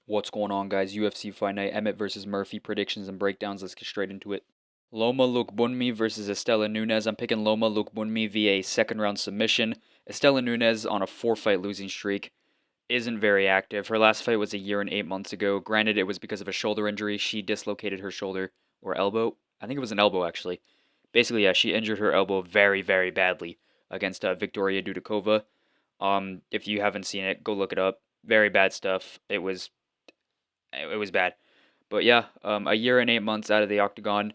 What's going on, guys? UFC Fight Night, Emmett versus Murphy predictions and breakdowns. Let's get straight into it. Loma Lookboonmee versus Estela Nunes. I'm picking Loma Lookboonmee via a second round submission. Estela Nunes on a 4-fight losing streak isn't very active. Her last fight was a year and 8 months ago. Granted, it was because of a shoulder injury. She dislocated her shoulder or elbow. I think it was an elbow, actually. Basically, yeah, she injured her elbow very, very badly against Victoria Dudikova. If you haven't seen it, go look it up. Very bad stuff. It was bad. But yeah, a year and 8 months out of the octagon.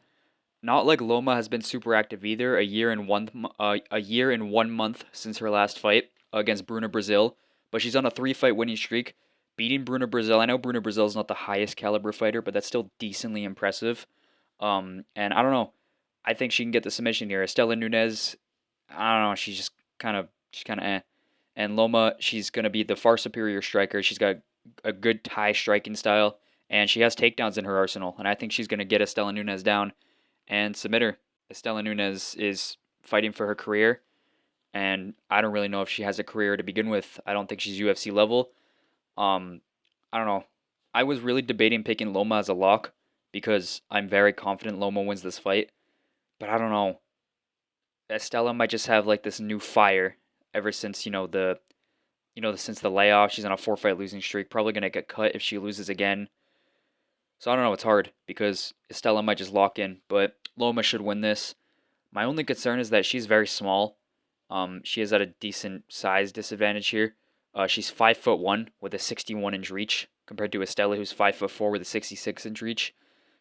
Not like Loma has been super active either. A year and 1 month since her last fight against Bruna Brazil, but she's on a 3-fight winning streak, beating Bruna Brazil. I know Bruna Brazil is not the highest caliber fighter, but that's still decently impressive. And I don't know. I think she can get the submission here. Estela Nunes, I don't know. She's kind of eh. And Loma, she's gonna be the far superior striker. She's got a good Thai striking style, and she has takedowns in her arsenal. And I think she's gonna get Estela Nunes down and submit her. Estela Nunes is fighting for her career, and I don't really know if she has a career to begin with. I don't think she's UFC level. Um, I don't know. I was really debating picking Loma as a lock because I'm very confident Loma wins this fight, but I don't know. Estella might just have like this new fire ever since since the layoff. She's on a 4-fight losing streak. Probably gonna get cut if she loses again. So I don't know. It's hard because Estella might just lock in, but Loma should win this. My only concern is that she's very small. She is at a decent size disadvantage here. She's 5'1" with a 61-inch reach compared to Estella, who's 5'4" with a 66-inch reach.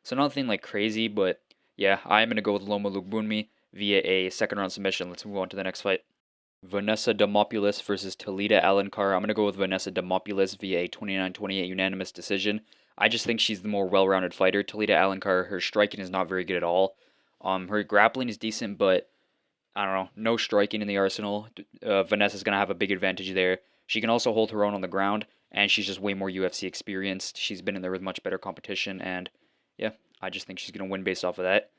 So nothing like crazy, but yeah, I'm gonna go with Loma Lookboonmee via a second round submission. Let's move on to the next fight. Vanessa Demopoulos versus Talita Alencar. I'm gonna go with Vanessa Demopoulos via a 29-28 unanimous decision. I just think she's the more well-rounded fighter. Talita Alencar, her striking is not very good at all. Her grappling is decent, but I don't know, no striking in the arsenal. Vanessa's gonna have a big advantage there. She can also hold her own on the ground, and she's just way more UFC experienced. She's been in there with much better competition, and yeah, I just think she's gonna win based off of that.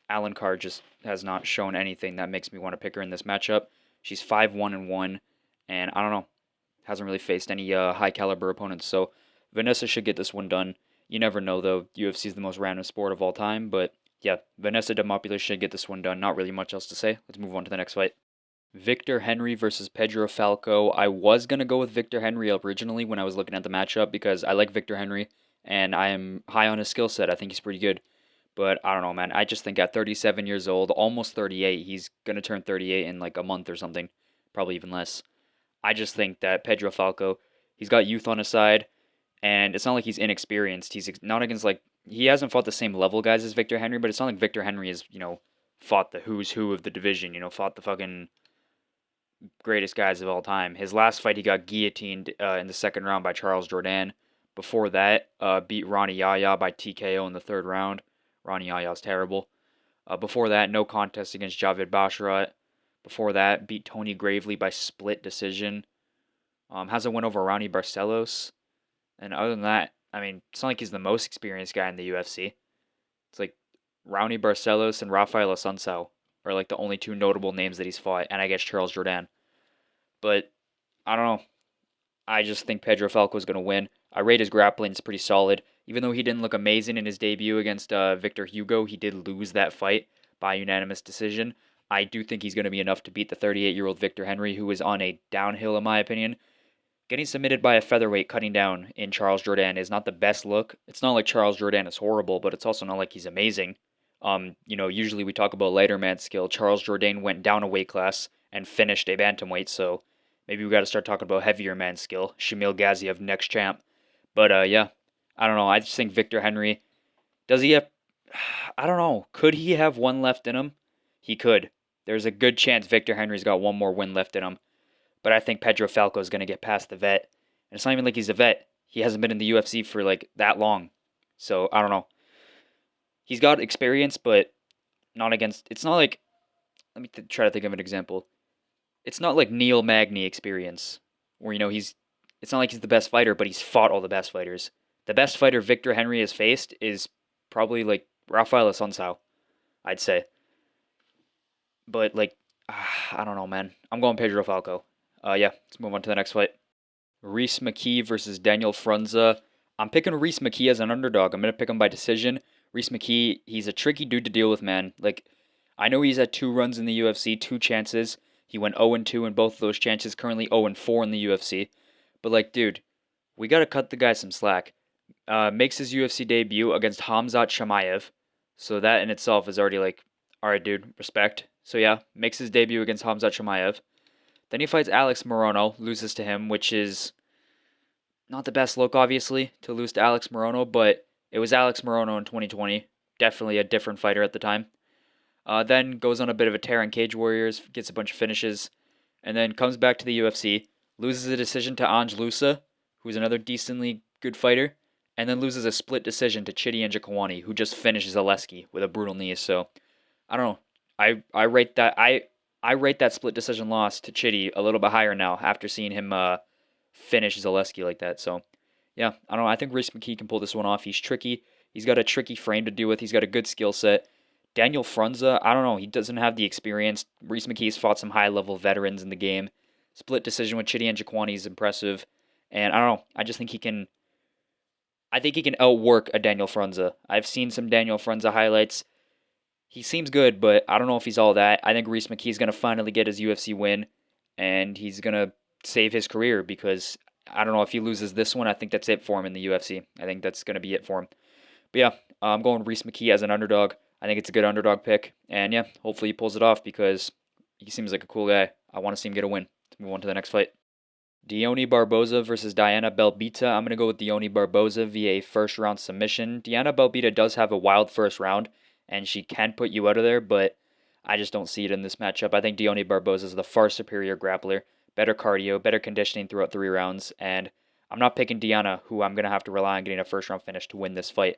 Alencar just has not shown anything that makes me want to pick her in this matchup. She's 5-1-1, and I don't know, hasn't really faced any high caliber opponents. So Vanessa should get this one done. You never know though. UFC is the most random sport of all time, but yeah, Vanessa Demopoulos should get this one done. Not really much else to say. Let's move on to the next fight. Victor Henry versus Pedro Falco. I was gonna go with Victor Henry originally when I was looking at the matchup because I like Victor Henry and I am high on his skill set. I think he's pretty good. But I don't know, man. I just think at 37 years old, almost 38, he's going to turn 38 in like a month or something, probably even less. I just think that Pedro Falco, he's got youth on his side, and it's not like he's inexperienced. Not against like, he hasn't fought the same level guys as Victor Henry, but it's not like Victor Henry has, fought the who's who of the division, fought the fucking greatest guys of all time. His last fight, he got guillotined in the second round by Charles Jourdain. Before that, beat Ronnie Yaya by TKO in the third round. Ronnie Yaya's terrible. Before that, no contest against Javid Basharat. Before that, beat Tony Gravely by split decision. Has a win over Ronnie Barcelos. And other than that, I mean, it's not like he's the most experienced guy in the UFC. It's like Ronnie Barcelos and Rafael Assunção are like the only two notable names that he's fought, and I guess Charles Jourdain. But I don't know. I just think Pedro Falco is going to win. I rate his grappling; it's pretty solid. Even though he didn't look amazing in his debut against Victor Hugo, he did lose that fight by unanimous decision. I do think he's going to be enough to beat the 38-year-old Victor Henry, who is on a downhill, in my opinion. Getting submitted by a featherweight cutting down in Charles Jourdain is not the best look. It's not like Charles Jourdain is horrible, but it's also not like he's amazing. Usually we talk about lighter man skill. Charles Jourdain went down a weight class and finished a bantamweight, so maybe we got to start talking about heavier man skill. Shamil Gaziev, next champ. But yeah, I don't know. I just think Victor Henry, does he have, I don't know. Could he have one left in him? He could. There's a good chance Victor Henry's got one more win left in him. But I think Pedro Falco is going to get past the vet. And it's not even like he's a vet. He hasn't been in the UFC for like that long. So I don't know. He's got experience, but not against. It's not like. Let me try to think of an example. It's not like Neil Magny experience, where he's. It's not like he's the best fighter, but he's fought all the best fighters. The best fighter Victor Henry has faced is probably like Rafael Assunção, I'd say. But like, I don't know, man. I'm going Pedro Falco. Yeah, let's move on to the next fight. Reese McKee versus Daniel Frunza. I'm picking Reese McKee as an underdog. I'm gonna pick him by decision. Reese McKee, he's a tricky dude to deal with, man. Like, I know he's had two runs in the UFC, two chances. He went 0-2 in both of those chances. Currently 0-4 in the UFC. But like, dude, we gotta cut the guy some slack. Makes his UFC debut against Hamzat Shamaev. So that in itself is already like, all right, dude, respect. So yeah, makes his debut against Hamzat Shamaev. Then he fights Alex Morono, loses to him, which is not the best look, obviously, to lose to Alex Morono, but it was Alex Morono in 2020. Definitely a different fighter at the time. Then goes on a bit of a tear in Cage Warriors, gets a bunch of finishes, and then comes back to the UFC, loses a decision to Ange Lusa, who's another decently good fighter, and then loses a split decision to Chidi Njokuani, who just finishes Aleski with a brutal knee. So I don't know. I rate that I rate that split decision loss to Chidi a little bit higher now after seeing him finish Zaleski like that. So yeah, I don't know. I think Reese McKee can pull this one off. He's tricky. He's got a tricky frame to deal with. He's got a good skill set. Daniel Frunza, I don't know. He doesn't have the experience. Reese McKee's fought some high level veterans in the game. Split decision with Chidi Njokuani is impressive. And I don't know. I just think he can. I think he can outwork a Daniel Frunza. I've seen some Daniel Frunza highlights. He seems good, but I don't know if he's all that. I think Reese McKee's going to finally get his UFC win, and he's going to save his career because I don't know if he loses this one. I think that's it for him in the UFC. I think that's going to be it for him. But yeah, I'm going Reese McKee as an underdog. I think it's a good underdog pick, and yeah, hopefully he pulls it off because he seems like a cool guy. I want to see him get a win. Let's move on to the next fight. Dione Barboza versus Diana Belbita. I'm going to go with Dione Barboza via a first round submission. Diana Belbita does have a wild first round, and she can put you out of there, but I just don't see it in this matchup. I think Dione Barboza is the far superior grappler, better cardio, better conditioning throughout 3 rounds, and I'm not picking Diana, who I'm going to have to rely on getting a first round finish to win this fight.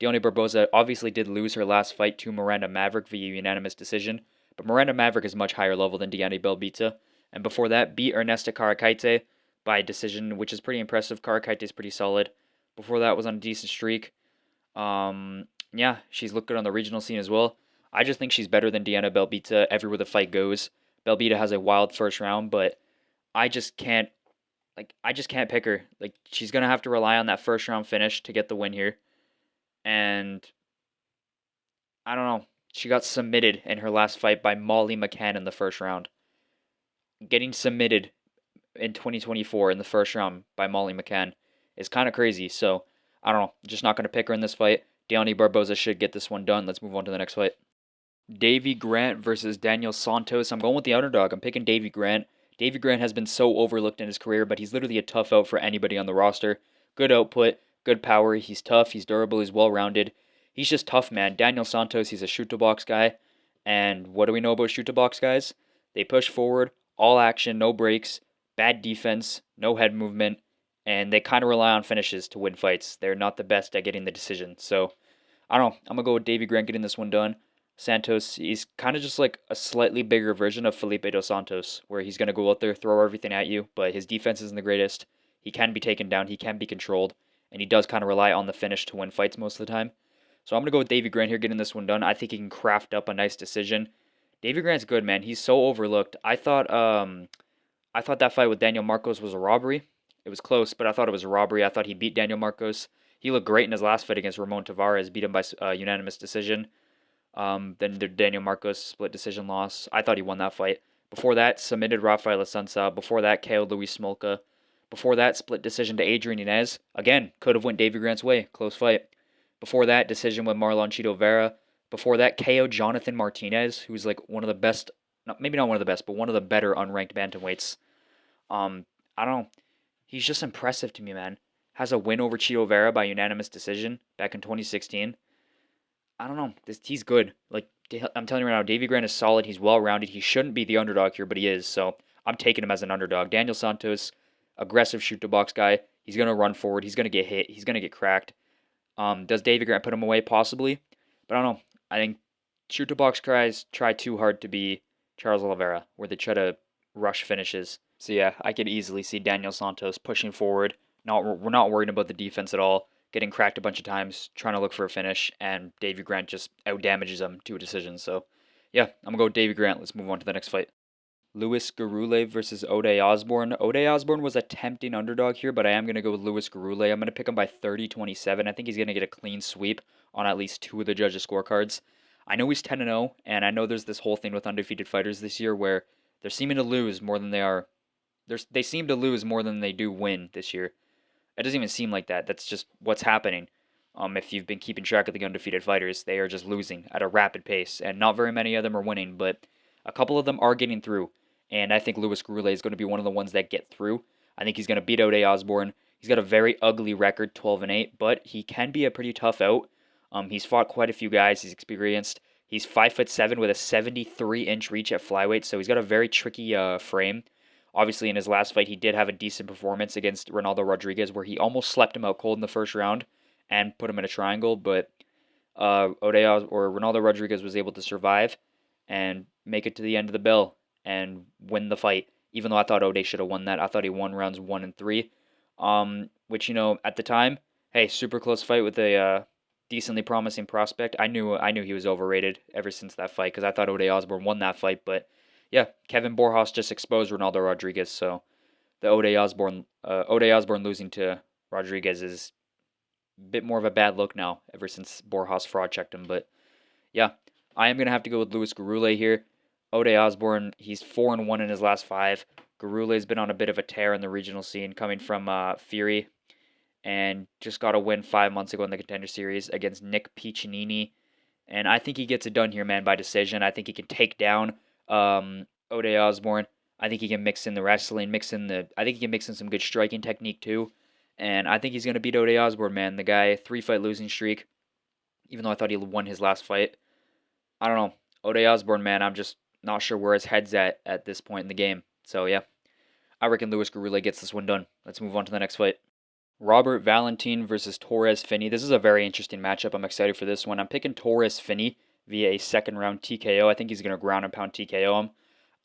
Dione Barboza obviously did lose her last fight to Miranda Maverick via unanimous decision, but Miranda Maverick is much higher level than Diane Belbita, and before that beat Ernesta Karakaite by decision, which is pretty impressive. Karakaite is pretty solid. Before that was on a decent streak. Yeah, she's looked good on the regional scene as well. I just think she's better than Diana Belbita everywhere the fight goes. Belbita has a wild first round, but I just can't I just can't pick her. Like she's gonna have to rely on that first round finish to get the win here. And I don't know. She got submitted in her last fight by Molly McCann in the first round. Getting submitted in 2024 in the first round by Molly McCann is kind of crazy. So I don't know. Just not going to pick her in this fight. Deone Barboza should get this one done. Let's move on to the next fight. Davy Grant versus Daniel Santos. I'm going with the underdog. I'm picking Davy Grant. Davy Grant has been so overlooked in his career, but he's literally a tough out for anybody on the roster. Good output, good power. He's tough. He's durable. He's well rounded. He's just tough, man. Daniel Santos, he's a shoot to box guy. And what do we know about shoot to box guys? They push forward, all action, no breaks, bad defense, no head movement, and they kind of rely on finishes to win fights. They're not the best at getting the decision. So I don't know. I'm gonna go with Davy Grant getting this one done. Santos, he's kind of just like a slightly bigger version of Felipe dos Santos, where he's gonna go out there, throw everything at you, but his defense isn't the greatest. He can be taken down, he can be controlled, and he does kind of rely on the finish to win fights most of the time. So I'm gonna go with Davy Grant here getting this one done. I think he can craft up a nice decision. Davy Grant's good, man. He's so overlooked. I thought that fight with Daniel Marcos was a robbery. It was close, but I thought it was a robbery. I thought he beat Daniel Marcos. He looked great in his last fight against Ramon Tavares, beat him by unanimous decision. Then the Daniel Marcos split decision loss. I thought he won that fight. Before that, submitted Rafael Assunção. Before that, KO'd Luis Smolka. Before that, split decision to Adrian Yanez. Again, could have went Davy Grant's way. Close fight. Before that, decision with Marlon Chito Vera. Before that, KO Jonathan Martinez, who's like one of the best, maybe not one of the best, but one of the better unranked bantamweights. I don't know. He's just impressive to me, man. Has a win over Chito Vera by unanimous decision back in 2016. I don't know. He's good. Like I'm telling you right now, Davy Grant is solid. He's well rounded. He shouldn't be the underdog here, but he is. So I'm taking him as an underdog. Daniel Santos, aggressive shoot to box guy. He's gonna run forward. He's gonna get hit. He's gonna get cracked. Does Davy Grant put him away? Possibly, but I don't know. I think shoot to box guys try too hard to be Charles Oliveira, where they try to rush finishes. So yeah, I could easily see Daniel Santos pushing forward. We're not worried about the defense at all. Getting cracked a bunch of times, trying to look for a finish, and Davy Grant just out damages him to a decision. So yeah, I'm gonna go with Davy Grant. Let's move on to the next fight. Louis Garule versus Ode Osborne. Ode Osborne was a tempting underdog here, but I am going to go with Louis Garule. I'm going to pick him by 30-27. I think he's going to get a clean sweep on at least two of the judges' scorecards. I know he's 10-0, and I know there's this whole thing with undefeated fighters this year where they're seeming to lose more than they are. They seem to lose more than they do win this year. It doesn't even seem like that. That's just what's happening. If you've been keeping track of the undefeated fighters, they are just losing at a rapid pace, and not very many of them are winning, but a couple of them are getting through. And I think Louis Garule is going to be one of the ones that get through. I think he's going to beat out A. Osborne. He's got a very ugly record, 12-8, but he can be a pretty tough out. He's fought quite a few guys. He's experienced. He's 5'7" with a 73-inch reach at flyweight, so he's got a very tricky frame. Obviously, in his last fight, he did have a decent performance against Ronaldo Rodriguez, where he almost slept him out cold in the first round and put him in a triangle. But Ronaldo Rodriguez was able to survive and make it to the end of the bell and win the fight. Even though I thought Ode should have won that, I thought he won rounds 1 and 3. Which at the time, hey, super close fight with a decently promising prospect. I knew he was overrated ever since that fight because I thought Ode Osborne won that fight, but yeah, Kevin Borjas just exposed Ronaldo Rodriguez, so the Ode Osborne losing to Rodriguez is a bit more of a bad look now, ever since Borjas fraud checked him. But yeah, I am gonna have to go with Louis Garule here. Ode Osborne, he's 4-1 in his last 5. Garule's been on a bit of a tear in the regional scene, coming from Fury, and just got a win 5 months ago in the Contender Series against Nick Piccinini. And I think he gets it done here, man, by decision. I think he can take down Ode Osborne. I think he can mix in the wrestling, I think he can mix in some good striking technique too. And I think he's gonna beat Ode Osborne, man. The guy, 3-fight losing streak. Even though I thought he won his last fight, I don't know. Ode Osborne, man, I'm just not sure where his head's at this point in the game. So yeah, I reckon Louis Garule gets this one done. Let's move on to the next fight. Robert Valentin versus Torres Finney. This is a very interesting matchup. I'm excited for this one. I'm picking Torres Finney via a second round TKO. I think he's going to ground and pound TKO him.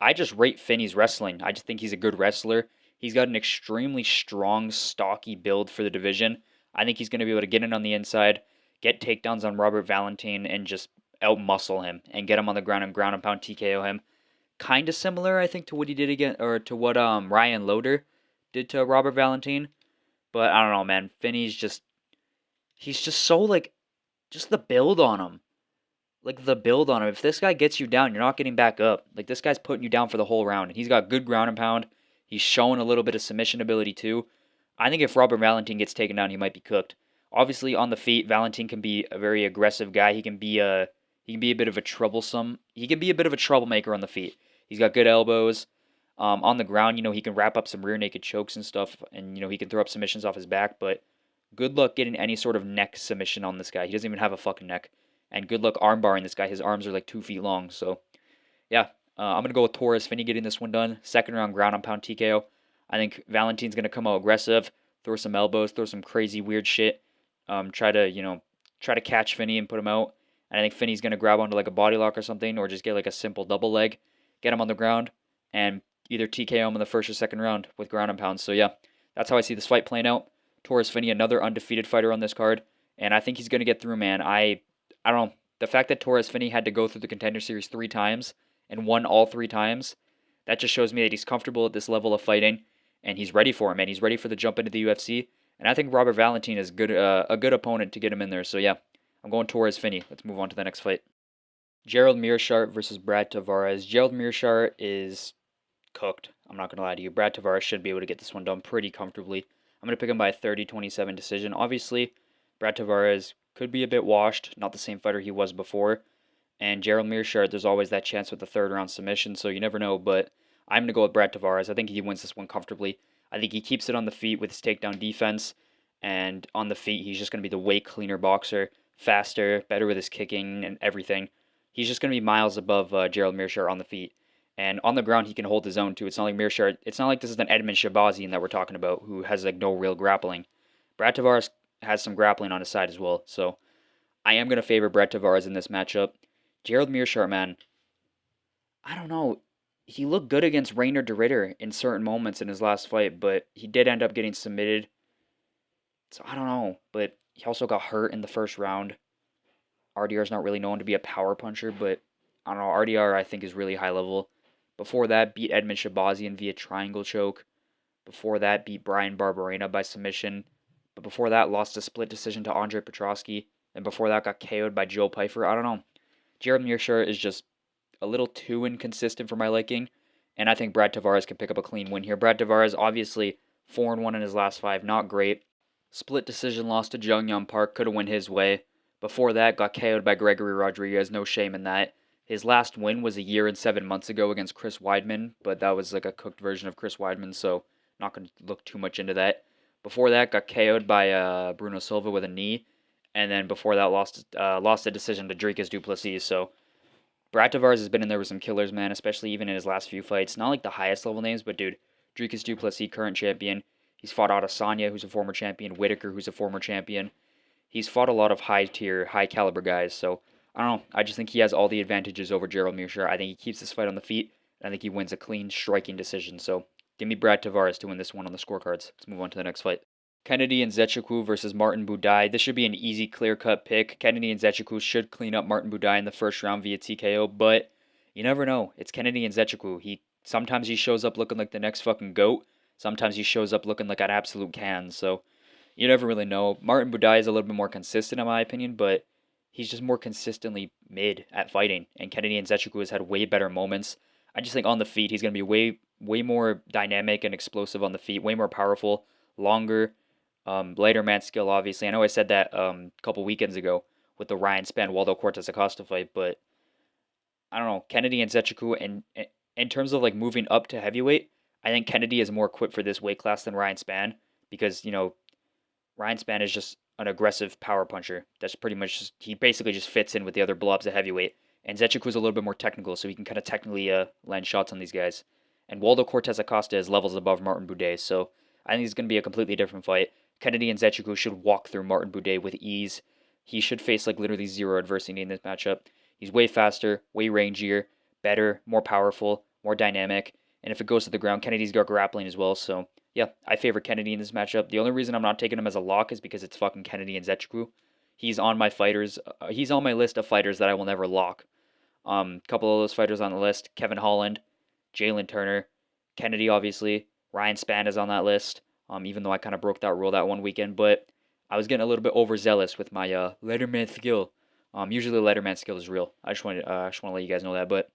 I just rate Finney's wrestling. I just think he's a good wrestler. He's got an extremely strong, stocky build for the division. I think he's going to be able to get in on the inside, get takedowns on Robert Valentin, and just outmuscle him and get him on the ground and pound TKO him. Kind of similar, I think, to what he did again, or to what Ryan Loder did to Robert Valentin. But I don't know, man. He's just so just the build on him. Like the build on him. If this guy gets you down, you're not getting back up. Like this guy's putting you down for the whole round. And he's got good ground and pound. He's showing a little bit of submission ability too. I think if Robert Valentin gets taken down, he might be cooked. Obviously, on the feet, Valentin can be a very aggressive guy. He can be a bit of a troublesome. He can be a bit of a troublemaker on the feet. He's got good elbows. On the ground, he can wrap up some rear naked chokes and stuff, and he can throw up submissions off his back. But good luck getting any sort of neck submission on this guy. He doesn't even have a fucking neck. And good luck arm barring this guy. His arms are like 2 feet long. So yeah, I'm gonna go with Torres Finney getting this one done. Second round ground and pound TKO. I think Valentin's gonna come out aggressive, throw some elbows, throw some crazy weird shit. Try to catch Finney and put him out. And I think Finney's gonna grab onto like a body lock or something, or just get like a simple double leg, get him on the ground, and either TKO him in the first or second round with ground and pound. So yeah, that's how I see this fight playing out. Torres Finney, another undefeated fighter on this card, and I think he's gonna get through, man. I don't know. The fact that Torres Finney had to go through the Contender Series 3 times and won all 3 times, that just shows me that he's comfortable at this level of fighting, and he's ready for him, man. He's ready for the jump into the UFC, and I think Robert Valentin is a good opponent to get him in there. So yeah, I'm going Torres Finney. Let's move on to the next fight. Gerald Meerschaert versus Brad Tavares. Gerald Meerschaert is cooked. I'm not going to lie to you. Brad Tavares should be able to get this one done pretty comfortably. I'm going to pick him by a 30-27 decision. Obviously, Brad Tavares could be a bit washed, not the same fighter he was before. And Gerald Meerschaert, there's always that chance with the third round submission, so you never know. But I'm going to go with Brad Tavares. I think he wins this one comfortably. I think he keeps it on the feet with his takedown defense. And on the feet, he's just going to be the way cleaner boxer, faster, better with his kicking and everything. He's just going to be miles above Gerald Meerschaert on the feet. And on the ground, he can hold his own too. It's not like Meerschaert. It's not like this is an Edmund Shabazian that we're talking about, who has like no real grappling. Brad Tavares has some grappling on his side as well. So I am going to favor Brad Tavares in this matchup. Gerald Meerschaert, man, I don't know. He looked good against Rainer de Ritter in certain moments in his last fight, but he did end up getting submitted. So I don't know. But he also got hurt in the first round. RDR is not really known to be a power puncher, but I don't know. RDR, I think, is really high level. Before that, beat Edmund Shabazian via triangle choke. Before that, beat Brian Barberena by submission. But before that, lost a split decision to Andre Petrosky. And before that, got KO'd by Joe Pyfer. I don't know. Jared Mearshart is just a little too inconsistent for my liking. And I think Brad Tavares can pick up a clean win here. Brad Tavares, obviously, 4-1 in his last 5. Not great. Split decision loss to Jung Young Park. Could have went his way. Before that, got KO'd by Gregory Rodriguez. No shame in that. His last win was a year and 7 months ago against Chris Weidman, but that was like a cooked version of Chris Weidman, so not going to look too much into that. Before that, got KO'd by Bruno Silva with a knee, and then before that, lost a decision to Dricus du Plessis. So Brad Tavares has been in there with some killers, man, especially even in his last few fights. Not like the highest level names, but dude, Dricus du Plessis, current champion. He's fought Adesanya, who's a former champion, Whitaker, who's a former champion. He's fought a lot of high tier, high caliber guys, so I don't know. I just think he has all the advantages over Gerald Mearshart. I think he keeps this fight on the feet, and I think he wins a clean, striking decision. So give me Brad Tavares to win this one on the scorecards. Let's move on to the next fight. Kennedy and Nzechukwu versus Martin Buday. This should be an easy, clear-cut pick. Kennedy and Nzechukwu should clean up Martin Buday in the first round via TKO, but you never know. It's Kennedy and Nzechukwu. Sometimes he shows up looking like the next fucking GOAT. Sometimes he shows up looking like an absolute can. So you never really know. Martin Buday is a little bit more consistent in my opinion, but he's just more consistently mid at fighting. And Kennedy and Nzechukwu has had way better moments. I just think on the feet he's going to be way more dynamic and explosive on the feet, way more powerful, longer, lighter man skill. Obviously, I know I said that a couple weekends ago with the Ryan Spann Waldo Cortez Acosta fight, but I don't know. Kennedy and Nzechukwu, and in terms of like moving up to heavyweight, I think Kennedy is more equipped for this weight class than Ryan Spann because Ryan Spann is just an aggressive power puncher. That's pretty much he basically just fits in with the other blobs at heavyweight. And Nzechukwu a little bit more technical, so he can kind of technically land shots on these guys. And Waldo Cortez Acosta is levels above Martin Buday, so I think it's going to be a completely different fight. Kennedy and Nzechukwu should walk through Martin Buday with ease. He should face like literally zero adversity in this matchup. He's way faster, way rangier, better, more powerful, more dynamic. And if it goes to the ground, Kennedy's got grappling as well, so yeah, I favor Kennedy in this matchup. The only reason I'm not taking him as a lock is because it's fucking Kennedy and Nzechukwu. He's on my fighters. He's on my list of fighters that I will never lock. Couple of those fighters on the list: Kevin Holland, Jalen Turner, Kennedy, obviously. Ryan Spann is on that list. Even though I kind of broke that rule that one weekend, but I was getting a little bit overzealous with my Letterman skill. Usually Letterman skill is real. I just want to let you guys know that, but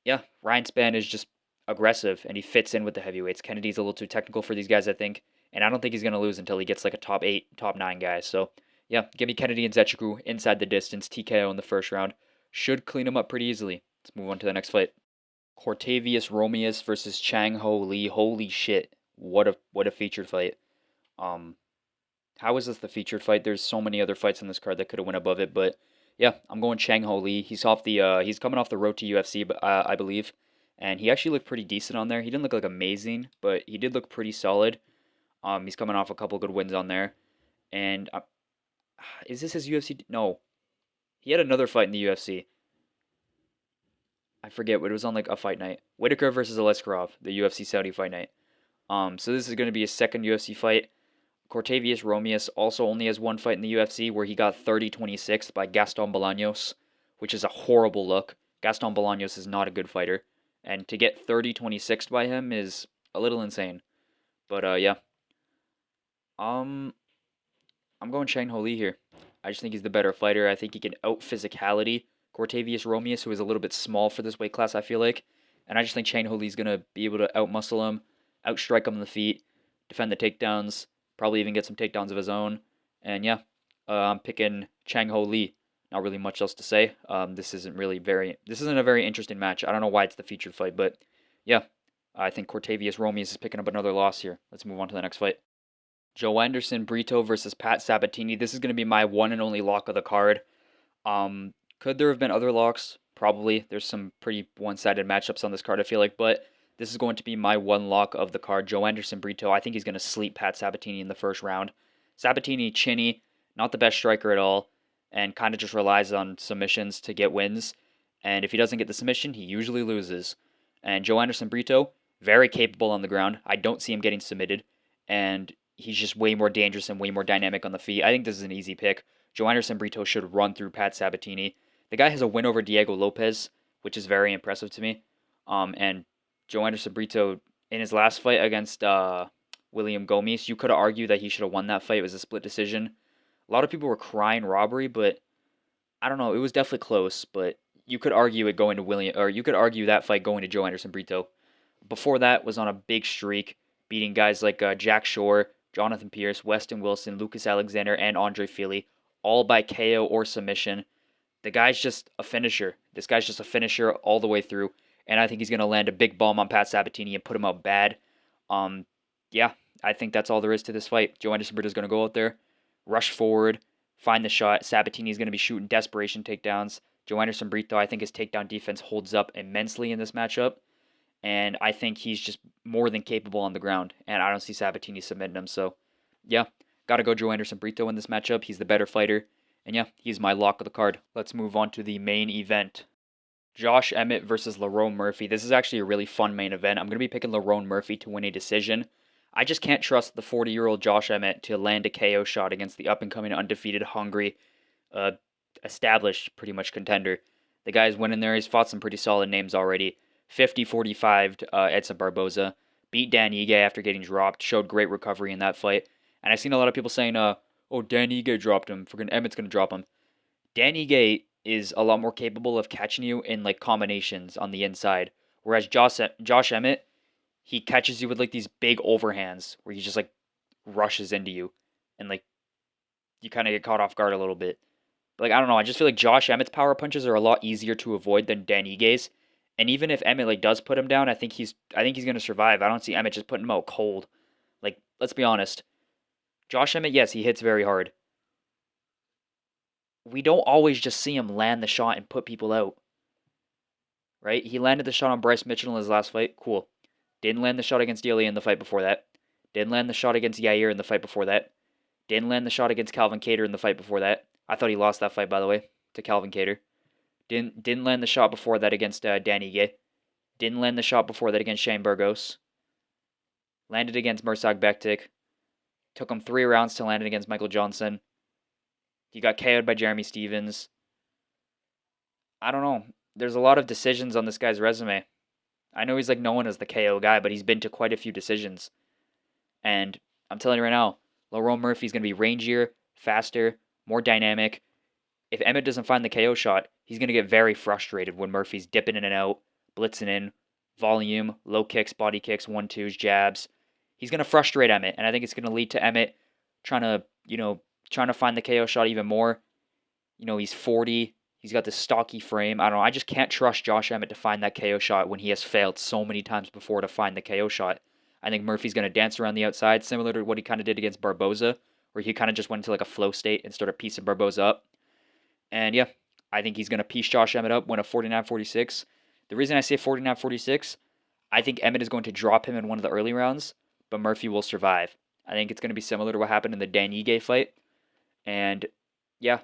yeah, Ryan Spann is just aggressive and he fits in with the heavyweights. Kennedy's a little too technical for these guys, I think, and I don't think he's gonna lose until he gets like a top 8, top 9 guy. So yeah, give me Kennedy and Nzechukwu inside the distance, TKO in the first round. Should clean him up pretty easily. Let's move on to the next fight. Cortavius Romeus versus Chang Ho Lee. Holy shit. What a featured fight. Um how is this the featured fight? There's so many other fights on this card that could have went above it, but yeah, I'm going Chang Ho Lee. He's coming off the road to UFC, but I believe, and he actually looked pretty decent on there. He didn't look like amazing, but he did look pretty solid. He's coming off a couple good wins on there, and is this his UFC? No, he had another fight in the UFC. I forget, but it was on like a fight night. Whitaker versus Aleskarov, the UFC Saudi fight night. So this is going to be his second UFC fight. Cortavius Romeus also only has one fight in the UFC where he got 30-26 by Gaston Bolaños, which is a horrible look. Gaston Bolaños is not a good fighter, and to get 30-26 by him is a little insane. But yeah, I'm going Shang Ho Lee here. I just think he's the better fighter. I think he can out physicality Cortavius Romeus, who is a little bit small for this weight class, I feel like. And I just think Shang Ho Lee's going to be able to outmuscle him, outstrike him on the feet, defend the takedowns, probably even get some takedowns of his own. And yeah, I'm picking Chang Ho Lee. Not really much else to say. This isn't a very interesting match. I don't know why it's the featured fight, but yeah, I think Cortavius Romeus is picking up another loss here. Let's move on to the next fight. Joe Anderson Brito versus Pat Sabatini. This is going to be my one and only lock of the card. Could there have been other locks? Probably. There's some pretty one-sided matchups on this card, I feel like, but this is going to be my one lock of the card. Joe Anderson Brito. I think he's going to sleep Pat Sabatini in the first round. Sabatini, chinny, not the best striker at all, and kind of just relies on submissions to get wins. And if he doesn't get the submission, he usually loses. And Joe Anderson Brito, very capable on the ground. I don't see him getting submitted. And he's just way more dangerous and way more dynamic on the feet. I think this is an easy pick. Joe Anderson Brito should run through Pat Sabatini. The guy has a win over Diego Lopez, which is very impressive to me. And Joe Anderson Brito in his last fight against William Gomes, you could argue that he should have won that fight. It was a split decision. A lot of people were crying robbery, but I don't know. It was definitely close, but you could argue it going to William, or you could argue that fight going to Joe Anderson Brito. Before that was on a big streak, beating guys like Jack Shore, Jonathan Pierce, Weston Wilson, Lucas Alexander, and Andre Fili, all by KO or submission. The guy's just a finisher. This guy's just a finisher all the way through, and I think he's gonna land a big bomb on Pat Sabatini and put him out bad. Um, yeah, I think that's all there is to this fight. Joe Anderson Brito's gonna go out there, rush forward, find the shot. Sabatini's gonna be shooting desperation takedowns. Joe Anderson Brito, I think his takedown defense holds up immensely in this matchup, and I think he's just more than capable on the ground. And I don't see Sabatini submitting him. So, yeah, gotta go Joe Anderson Brito in this matchup. He's the better fighter. And yeah, he's my lock of the card. Let's move on to the main event. Josh Emmett versus Lerone Murphy. This is actually a really fun main event. I'm going to be picking Lerone Murphy to win a decision. I just can't trust the 40-year-old Josh Emmett to land a KO shot against the up-and-coming, undefeated, hungry, uh, established, pretty much contender. The guy's winning there. He's fought some pretty solid names already. 50-45 Edson Barboza. Beat Dan Ige after getting dropped. Showed great recovery in that fight. And I've seen a lot of people saying, oh, Dan Ige dropped him. Freaking Emmett's going to drop him. Dan Ige is a lot more capable of catching you in like combinations on the inside. Whereas Josh Emmett, he catches you with like these big overhands where he just like rushes into you and like you kind of get caught off guard a little bit. But, like I don't know, I just feel like Josh Emmett's power punches are a lot easier to avoid than Dan Ige's. And even if Emmett like does put him down, I think he's gonna survive. I don't see Emmett just putting him out cold. Like let's be honest, Josh Emmett, yes, he hits very hard. We don't always just see him land the shot and put people out, right? He landed the shot on Bryce Mitchell in his last fight. Cool. Didn't land the shot against D'Elia in the fight before that. Didn't land the shot against Yair in the fight before that. Didn't land the shot against Calvin Kattar in the fight before that. I thought he lost that fight, by the way, to Calvin Kattar. Didn't land the shot before that against Dan Ige. Didn't land the shot before that against Shane Burgos. Landed against Mirsad Bektik. Took him 3 rounds to land it against Michael Johnson. He got KO'd by Jeremy Stevens. I don't know. There's a lot of decisions on this guy's resume. I know he's like known as the KO guy, but he's been to quite a few decisions. And I'm telling you right now, Lerone Murphy's going to be rangier, faster, more dynamic. If Emmett doesn't find the KO shot, he's going to get very frustrated when Murphy's dipping in and out, blitzing in, volume, low kicks, body kicks, 1-2s, jabs. He's going to frustrate Emmett, and I think it's going to lead to Emmett trying to find the KO shot even more. He's 40. He's got this stocky frame. I don't know. I just can't trust Josh Emmett to find that KO shot when he has failed so many times before to find the KO shot. I think Murphy's going to dance around the outside, similar to what he kind of did against Barboza, where he kind of just went into like a flow state and started piecing Barboza up. And yeah, I think he's going to piece Josh Emmett up, win a 49-46. The reason I say 49-46, I think Emmett is going to drop him in one of the early rounds, but Murphy will survive. I think it's going to be similar to what happened in the Dan Ige fight. And yeah,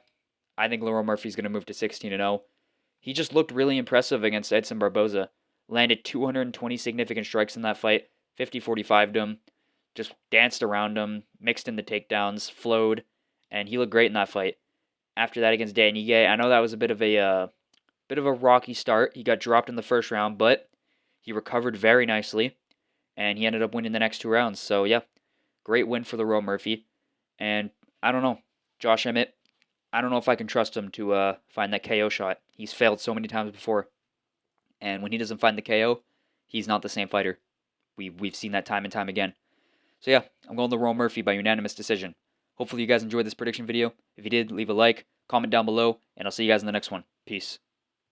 I think Lerone Murphy's going to move to 16-0. He just looked really impressive against Edson Barboza. Landed 220 significant strikes in that fight, 50-45'd him, just danced around him, mixed in the takedowns, flowed, and he looked great in that fight. After that against Dan Ige, I know that was a bit of a rocky start. He got dropped in the first round, but he recovered very nicely, and he ended up winning the next 2 rounds. So yeah, great win for Lerone Murphy. And I don't know, Josh Emmett, I don't know if I can trust him to find that KO shot. He's failed so many times before. And when he doesn't find the KO, he's not the same fighter. We've seen that time and time again. So yeah, I'm going Lerone Murphy by unanimous decision. Hopefully you guys enjoyed this prediction video. If you did, leave a like, comment down below, and I'll see you guys in the next one. Peace.